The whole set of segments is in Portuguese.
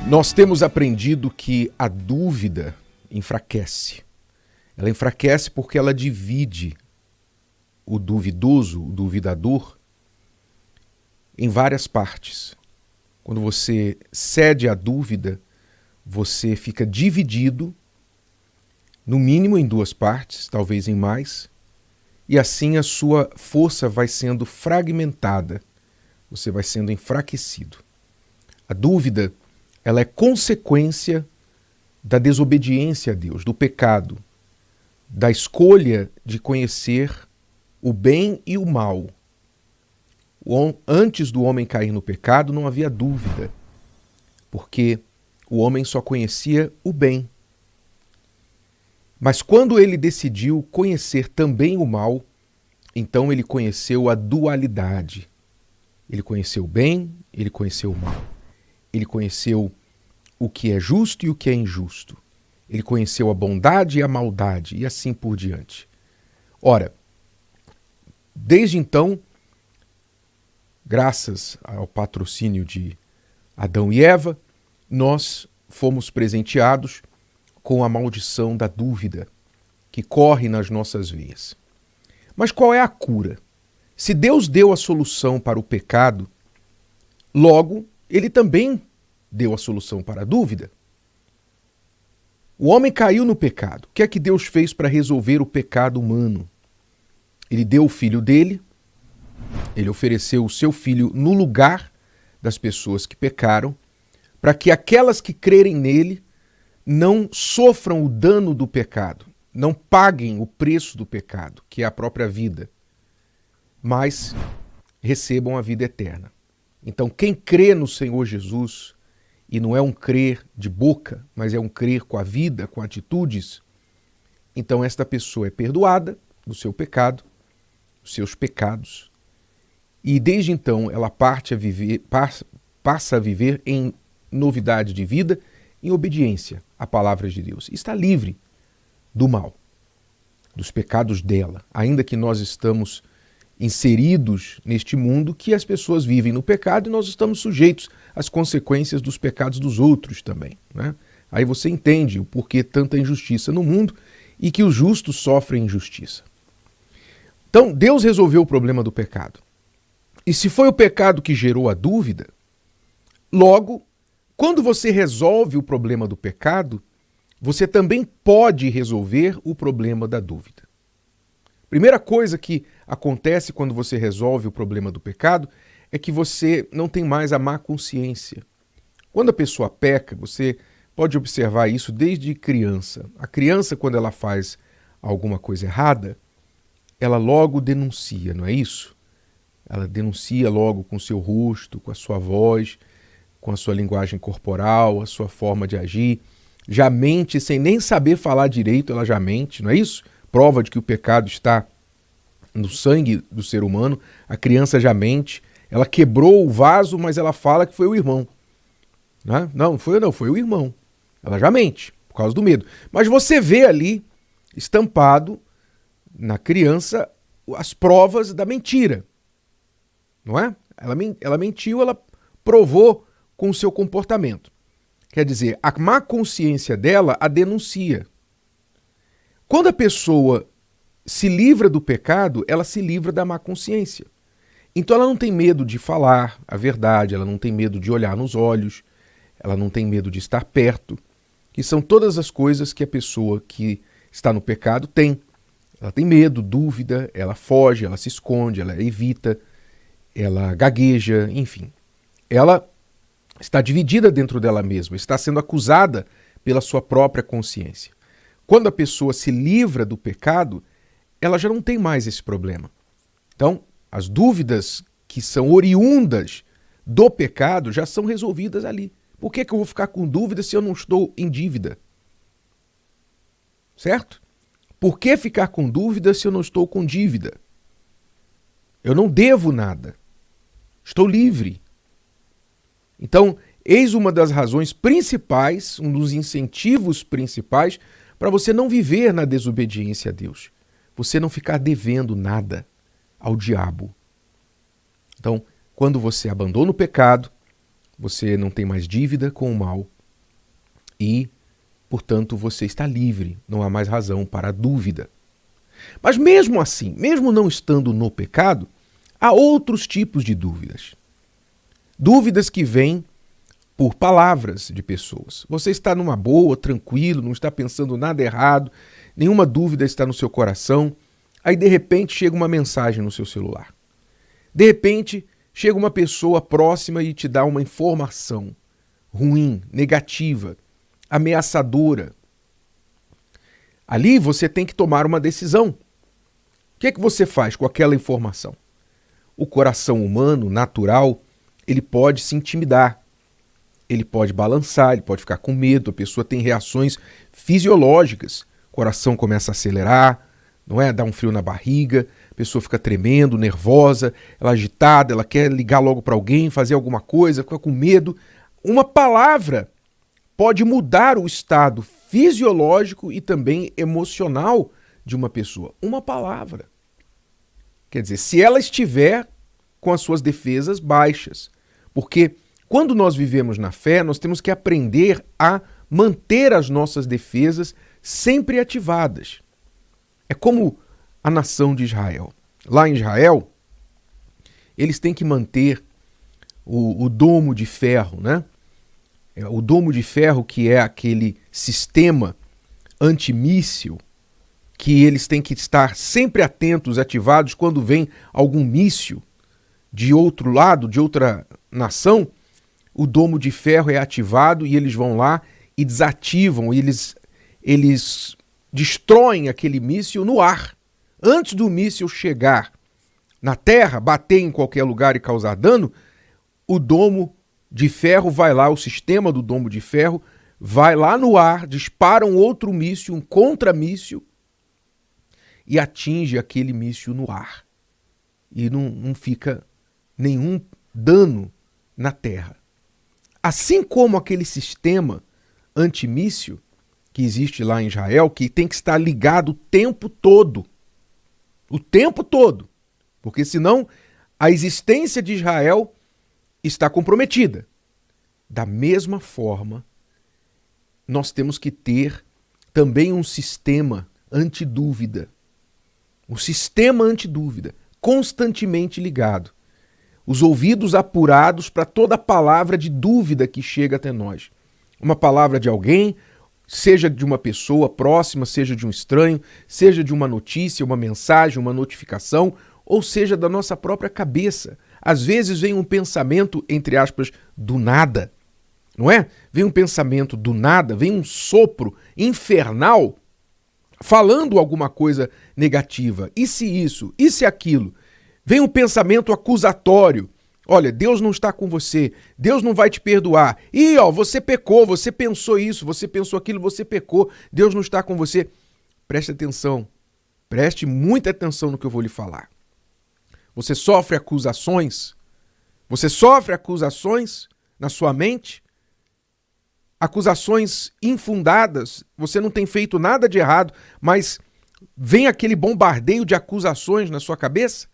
Nós temos aprendido que a dúvida enfraquece. Ela enfraquece porque ela divide o duvidoso, o duvidador, em várias partes. Quando você cede à dúvida, você fica dividido, no mínimo em duas partes, talvez em mais, e assim a sua força vai sendo fragmentada, você vai sendo enfraquecido. A dúvida, ela é consequência da desobediência a Deus, do pecado, da escolha de conhecer o bem e o mal. Antes do homem cair no pecado, não havia dúvida, porque o homem só conhecia o bem. Mas quando ele decidiu conhecer também o mal, então ele conheceu a dualidade. Ele conheceu o bem, ele conheceu o mal. Ele conheceu o que é justo e o que é injusto. Ele conheceu a bondade e a maldade, e assim por diante. Ora, desde então, graças ao patrocínio de Adão e Eva, nós fomos presenteados com a maldição da dúvida que corre nas nossas veias. Mas qual é a cura? Se Deus deu a solução para o pecado, logo, ele também deu a solução para a dúvida. O homem caiu no pecado. O que é que Deus fez para resolver o pecado humano? Ele deu o filho dele, ele ofereceu o seu filho no lugar das pessoas que pecaram, para que aquelas que crerem nele não sofram o dano do pecado, não paguem o preço do pecado, que é a própria vida, mas recebam a vida eterna. Então, quem crê no Senhor Jesus, e não é um crer de boca, mas é um crer com a vida, com atitudes, então esta pessoa é perdoada do seu pecado, dos seus pecados, e desde então ela passa a viver em novidade de vida, em obediência à palavra de Deus. Está livre do mal, dos pecados dela, ainda que nós estamos inseridos neste mundo que as pessoas vivem no pecado e nós estamos sujeitos às consequências dos pecados dos outros também, né? Aí você entende o porquê tanta injustiça no mundo e que os justos sofrem injustiça. Então, Deus resolveu o problema do pecado. E se foi o pecado que gerou a dúvida, logo, quando você resolve o problema do pecado, você também pode resolver o problema da dúvida. Primeira coisa que acontece quando você resolve o problema do pecado é que você não tem mais a má consciência. Quando a pessoa peca, você pode observar isso desde criança. A criança, quando ela faz alguma coisa errada, ela logo denuncia, não é isso? Ela denuncia logo com o seu rosto, com a sua voz, com a sua linguagem corporal, a sua forma de agir. Já mente sem nem saber falar direito, ela já mente, não é isso? Prova de que o pecado está no sangue do ser humano. A criança já mente, ela quebrou o vaso, mas ela fala que foi o irmão. Né? Não, foi o irmão. Ela já mente, por causa do medo. Mas você vê ali, estampado na criança, as provas da mentira. Não é? Ela mentiu, ela provou com o seu comportamento. Quer dizer, a má consciência dela a denuncia. Quando a pessoa se livra do pecado, ela se livra da má consciência. Então ela não tem medo de falar a verdade, ela não tem medo de olhar nos olhos, ela não tem medo de estar perto, que são todas as coisas que a pessoa que está no pecado tem. Ela tem medo, dúvida, ela foge, ela se esconde, ela evita, ela gagueja, enfim. Ela está dividida dentro dela mesma, está sendo acusada pela sua própria consciência. Quando a pessoa se livra do pecado, ela já não tem mais esse problema. Então, as dúvidas que são oriundas do pecado já são resolvidas ali. Por que eu vou ficar com dúvida se eu não estou em dívida? Certo? Por que ficar com dúvida se eu não estou com dívida? Eu não devo nada. Estou livre. Então, eis uma das razões principais, um dos incentivos principais para você não viver na desobediência a Deus. Você não ficar devendo nada ao diabo. Então, quando você abandona o pecado, você não tem mais dívida com o mal, e, portanto, você está livre, não há mais razão para a dúvida. Mas mesmo assim, mesmo não estando no pecado, há outros tipos de dúvidas. Dúvidas que vêm por palavras de pessoas. Você está numa boa, tranquilo, não está pensando nada errado, nenhuma dúvida está no seu coração, aí de repente chega uma mensagem no seu celular. De repente chega uma pessoa próxima e te dá uma informação ruim, negativa, ameaçadora. Ali você tem que tomar uma decisão. O que é que você faz com aquela informação? O coração humano, natural, ele pode se intimidar, ele pode balançar, ele pode ficar com medo, a pessoa tem reações fisiológicas, o coração começa a acelerar, não é? Dá um frio na barriga, a pessoa fica tremendo, nervosa, ela é agitada, ela quer ligar logo para alguém, fazer alguma coisa, fica com medo. Uma palavra pode mudar o estado fisiológico e também emocional de uma pessoa. Uma palavra. Quer dizer, se ela estiver com as suas defesas baixas. Porque quando nós vivemos na fé, nós temos que aprender a manter as nossas defesas sempre ativadas. É como a nação de Israel. Lá em Israel, eles têm que manter o domo de ferro, né? O domo de ferro, que é aquele sistema antimíssil, que eles têm que estar sempre atentos, ativados, quando vem algum míssil de outro lado, de outra nação, o domo de ferro é ativado e eles vão lá e desativam, eles destroem aquele míssil no ar. Antes do míssil chegar na terra, bater em qualquer lugar e causar dano, o domo de ferro vai lá, o sistema do domo de ferro vai lá no ar, dispara um outro míssil, um contramíssil, e atinge aquele míssil no ar. E não fica nenhum dano na terra. Assim como aquele sistema antimíssil que existe lá em Israel, que tem que estar ligado o tempo todo. O tempo todo. Porque senão a existência de Israel está comprometida. Da mesma forma, nós temos que ter também um sistema antidúvida. Um sistema antidúvida, constantemente ligado. Os ouvidos apurados para toda palavra de dúvida que chega até nós. Uma palavra de alguém, seja de uma pessoa próxima, seja de um estranho, seja de uma notícia, uma mensagem, uma notificação, ou seja da nossa própria cabeça. Às vezes vem um pensamento, entre aspas, do nada, não é? Vem um pensamento do nada, vem um sopro infernal falando alguma coisa negativa. E se isso? E se aquilo? Vem um pensamento acusatório. Olha, Deus não está com você, Deus não vai te perdoar. Ih, ó, você pecou, você pensou isso, você pensou aquilo, você pecou, Deus não está com você. Preste atenção, preste muita atenção no que eu vou lhe falar. Você sofre acusações? Você sofre acusações na sua mente? Acusações infundadas, você não tem feito nada de errado, mas vem aquele bombardeio de acusações na sua cabeça?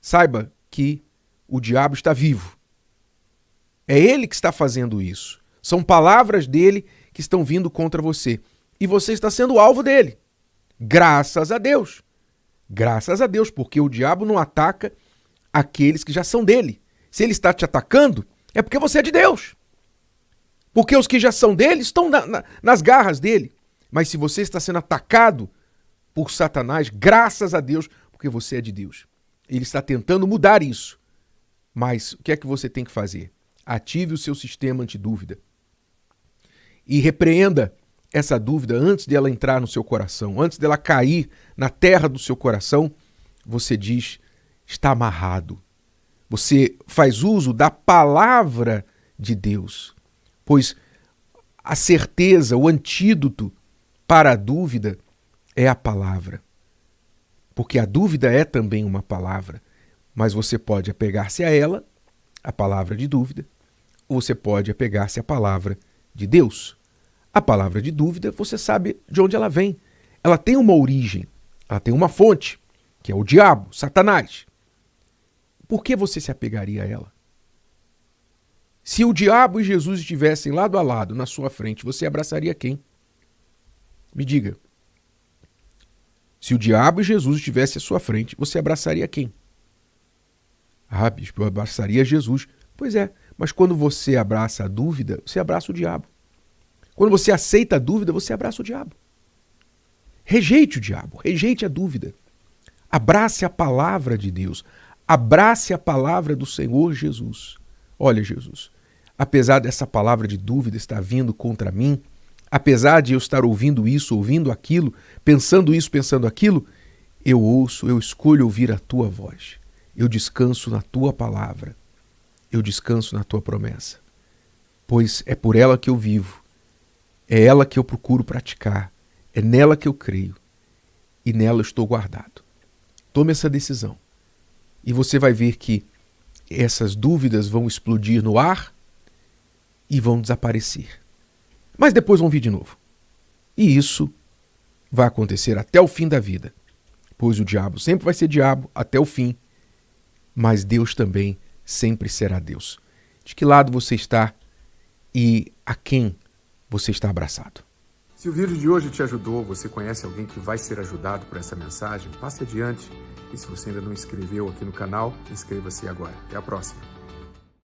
Saiba que o diabo está vivo. É ele que está fazendo isso. São palavras dele que estão vindo contra você. E você está sendo alvo dele. Graças a Deus. Graças a Deus, porque o diabo não ataca aqueles que já são dele. Se ele está te atacando, é porque você é de Deus. Porque os que já são dele estão nas garras dele. Mas se você está sendo atacado por Satanás, graças a Deus, porque você é de Deus. Ele está tentando mudar isso. Mas o que é que você tem que fazer? Ative o seu sistema antidúvida. E repreenda essa dúvida antes dela entrar no seu coração, antes dela cair na terra do seu coração. Você diz, está amarrado. Você faz uso da palavra de Deus. Pois a certeza, o antídoto para a dúvida é a palavra. Porque a dúvida é também uma palavra, mas você pode apegar-se a ela, a palavra de dúvida, ou você pode apegar-se à palavra de Deus. A palavra de dúvida, você sabe de onde ela vem. Ela tem uma origem, ela tem uma fonte, que é o diabo, Satanás. Por que você se apegaria a ela? Se o diabo e Jesus estivessem lado a lado na sua frente, você abraçaria quem? Me diga. Se o diabo e Jesus estivessem à sua frente, você abraçaria quem? Ah, bispo, eu abraçaria Jesus. Pois é, mas quando você abraça a dúvida, você abraça o diabo. Quando você aceita a dúvida, você abraça o diabo. Rejeite o diabo, rejeite a dúvida. Abrace a palavra de Deus. Abrace a palavra do Senhor Jesus. Olha, Jesus, apesar dessa palavra de dúvida estar vindo contra mim, apesar de eu estar ouvindo isso, ouvindo aquilo, pensando isso, pensando aquilo, eu ouço, eu escolho ouvir a tua voz. Eu descanso na tua palavra. Eu descanso na tua promessa. Pois é por ela que eu vivo. É ela que eu procuro praticar. É nela que eu creio. E nela eu estou guardado. Tome essa decisão. E você vai ver que essas dúvidas vão explodir no ar e vão desaparecer. Mas depois vão vir de novo. E isso vai acontecer até o fim da vida. Pois o diabo sempre vai ser diabo até o fim. Mas Deus também sempre será Deus. De que lado você está e a quem você está abraçado? Se o vídeo de hoje te ajudou, você conhece alguém que vai ser ajudado por essa mensagem, passe adiante. E se você ainda não inscreveu aqui no canal, inscreva-se agora. Até a próxima.